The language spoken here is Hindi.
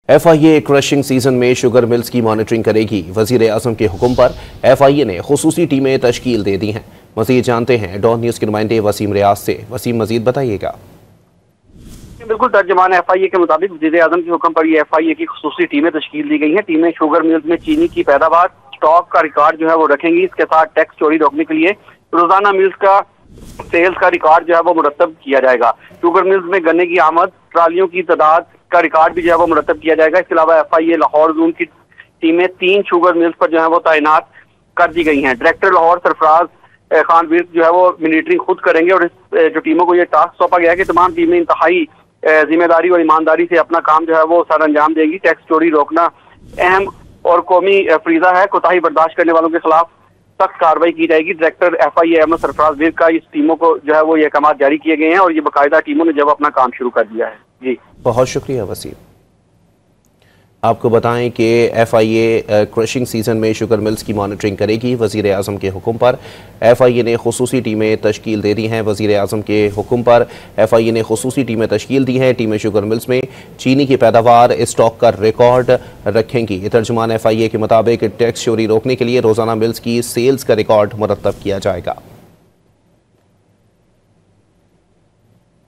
FIA क्रशिंग सीजन में शुगर मिल्स की मॉनिटरिंग करेगी। वजीर आजम के हुक्म पर FIA ने खुसूसी टीमें तश्कील दे दी हैं। मजीद जानते हैं डॉन न्यूज के नुमाइंदे वसीम रियाज से। वसीम, मजीद बताइएगा। बिल्कुल, तर्जमान FIA के मुताबिक वजीर आजम के हुक्म पर ये FIA की खुसूसी टीमें तश्कील दी गई हैं। टीमें शुगर मिल्स में चीनी की पैदावार, स्टॉक का रिकॉर्ड जो है वो रखेंगी। इसके साथ टैक्स चोरी रोकने के लिए रोजाना मिल्स का सेल्स का रिकॉर्ड जो है वो मुरतब किया जाएगा। शुगर मिल्स में गन्ने की आमद, ट्रालियों की तादाद का रिकॉर्ड भी जो है वो मुरतब किया जाएगा। इसके अलावा FIA लाहौर जोन की टीमें 3 शुगर मिल्स पर जो है वो तैनात कर दी गई हैं। डायरेक्टर लाहौर सरफराज खान वीर जो है वो मॉनिटरिंग खुद करेंगे और इस जो टीमों को ये टास्क सौंपा गया है कि तमाम टीमें इंतहाई जिम्मेदारी और ईमानदारी से अपना काम जो है वो सर अंजाम देगी। टैक्स चोरी रोकना अहम और कौमी फरीजा है। कोताही बर्दाश्त करने वालों के खिलाफ सख्त कार्रवाई की जाएगी। डायरेक्टर FIA अहमद सरफराज वीर का इस टीमों को जो है वो ये अहकाम जारी किए गए हैं और ये बाकायदा टीमों ने जब अपना काम शुरू कर दिया है। जी, बहुत शुक्रिया वसीम। आपको बताएं कि FIA क्रशिंग सीजन में शुगर मिल्स की मॉनिटरिंग करेगी। वजीर आजम के हुक्म पर FIA ने खुसूसी टीमें तश्कील दे दी हैं। वजीर आजम के हुक्म पर FIA ने खुसूसी टीमें तश्कील दी हैं। टीमें शुगर मिल्स में चीनी की पैदावार, स्टॉक का रिकॉर्ड रखेंगी। तर्जुमान FIA के मुताबिक टैक्स चोरी रोकने के लिए रोजाना मिल्स की सेल्स का रिकॉर्ड मुरतब किया जाएगा।